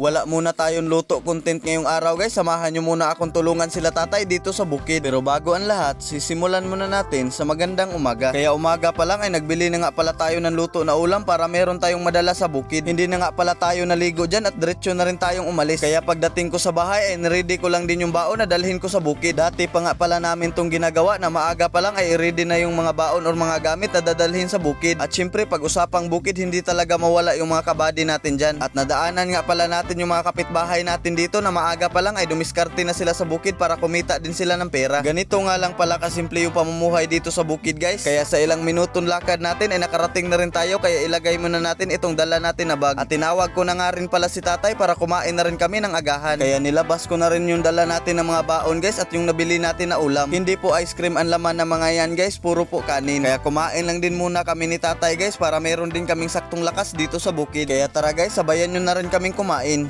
Wala muna tayong luto content ngayong araw guys. Samahan nyo muna akong tulungan sila tatay dito sa bukid. Pero bago ang lahat, sisimulan muna natin sa magandang umaga. Kaya umaga pa lang ay nagbili na nga pala tayo ng luto na ulam para meron tayong madala sa bukid. Hindi na nga pala tayo naligo dyan at diretso na rin tayong umalis. Kaya pagdating ko sa bahay ay niready ko lang din yung baon na dalhin ko sa bukid. Dati pa nga pala namin tong ginagawa na maaga pa lang ay ready na yung mga baon or mga gamit na dadalhin sa bukid. At syempre pag usapang bukid, hindi talaga mawala yung mga kabady natin dyan. At nadaanan nga pala natin yung mga kapitbahay natin dito na maaga pa lang ay dumiskarte na sila sa bukid para kumita din sila ng pera. Ganito nga lang pala kasimple yung pamumuhay dito sa bukid guys. Kaya sa ilang minutong lakad natin ay nakarating na rin tayo, kaya ilagay muna natin itong dala natin na bag. At tinawag ko na nga rin pala si tatay para kumain na rin kami ng agahan. Kaya nilabas ko na rin yung dala natin ng mga baon guys at yung nabili natin na ulam. Hindi po ice cream ang laman ng mga yan guys, puro po kanin. Kaya kumain lang din muna kami ni tatay guys para meron din kaming saktong lakas dito sa bukid. Kaya tara guys, sabayan nyo na rin kaming kumain.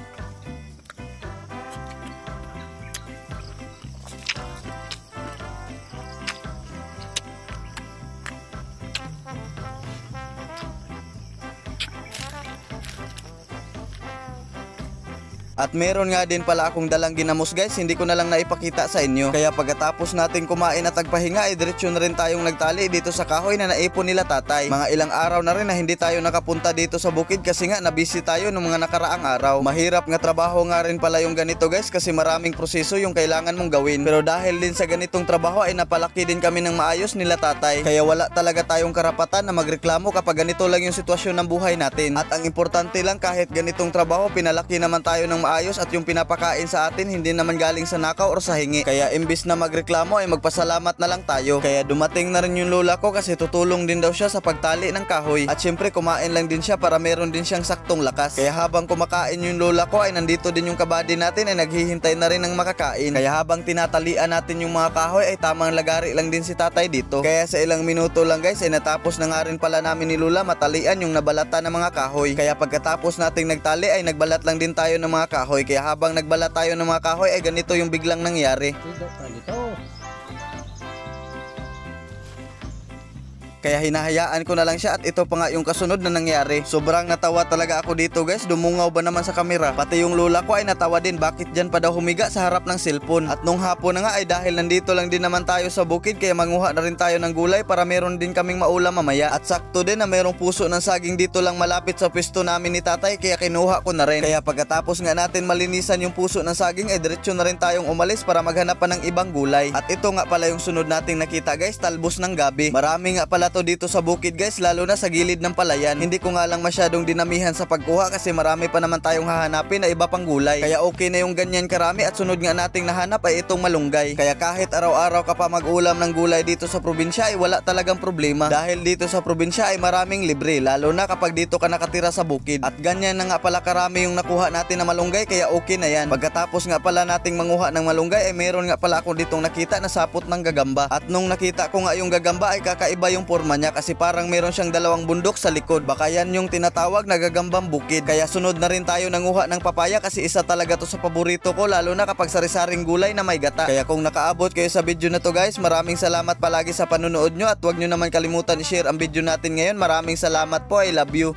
At meron nga din pala akong dalang ginamos guys, hindi ko na lang naipakita sa inyo. Kaya pagkatapos natin kumain at tagpahinga ay diretso na rin tayong nagtali dito sa kahoy na naipon nila tatay. Mga ilang araw na rin na hindi tayo nakapunta dito sa bukid kasi nga nabisi tayo ng mga nakaraang araw. Mahirap nga trabaho nga rin pala yung ganito guys kasi maraming proseso yung kailangan mong gawin. Pero dahil din sa ganitong trabaho ay napalaki din kami ng maayos nila tatay. Kaya wala talaga tayong karapatan na magreklamo kapag ganito lang yung sitwasyon ng buhay natin. At ang importante lang, kahit ganitong trabaho pinalaki naman tayo ng maayos at yung pinapakain sa atin hindi naman galing sa nakaw or sa hingi. Kaya imbis na magreklamo ay magpasalamat na lang tayo. Kaya dumating na rin yung lola ko kasi tutulong din daw siya sa pagtali ng kahoy. At syempre kumain lang din siya para meron din siyang saktong lakas. Kaya habang kumakain yung lola ko ay nandito din yung kabady natin ay naghihintay na rin ng makakain. Kaya habang tinatalian natin yung mga kahoy ay tamang lagari lang din si tatay dito. Kaya sa ilang minuto lang guys ay natapos na nga rin pala namin ni lola matalian yung nabalatan ng mga kahoy. Kaya pagkatapos nating nagtali ay nagbalat lang din tayo ng mga kahoy. Kaya habang nagbalat tayo ng mga kahoy ay ganito yung biglang nangyari. Kaya hinahayaan ko na lang siya at ito pa nga yung kasunod na nangyari. Sobrang natawa talaga ako dito guys, dumungaw ba naman sa kamera. Pati yung lola ko ay natawa din, bakit dyan pa daw humiga sa harap ng cellphone. At nung hapon na nga ay dahil nandito lang din naman tayo sa bukid kaya manguha na rin tayo ng gulay para meron din kaming maulam mamaya. At sakto din na merong puso ng saging dito lang malapit sa pwesto namin ni tatay kaya kinuha ko na rin. Kaya pagkatapos nga natin malinisan yung puso ng saging ay diretso na rin tayong umalis para maghanap pa ng ibang gulay. At ito nga pala yung sunod nating nakita guys, talbos ng gabi. Marami nga pala to dito sa bukid guys, lalo na sa gilid ng palayan. Hindi ko nga lang masyadong dinamihan sa pagkuha kasi marami pa naman tayong hahanapin na iba pang gulay. Kaya okay na yung ganyan karami at sunod nga nating nahanap ay itong malunggay. Kaya kahit araw-araw ka pa mag-ulam ng gulay dito sa probinsya ay wala talagang problema. Dahil dito sa probinsya ay maraming libre, lalo na kapag dito ka nakatira sa bukid. At ganyan na nga pala karami yung nakuha natin na malunggay kaya okay na yan. Pagkatapos nga pala nating manguha ng malunggay ay meron nga pala akong ditong nakita na sapot ng gagamba. At nung nakita ko nga yung gagamba ay kakaiba yung forma niya kasi parang meron siyang dalawang bundok sa likod. Baka yan yung tinatawag na gagambang bukid. Kaya sunod na rin tayo nanguha ng papaya kasi isa talaga to sa paborito ko, lalo na kapag sari-saring gulay na may gata. Kaya kung nakaabot kayo sa video na to guys, maraming salamat palagi sa panunood nyo at huwag nyo naman kalimutan i-share ang video natin ngayon. Maraming salamat po, I love you.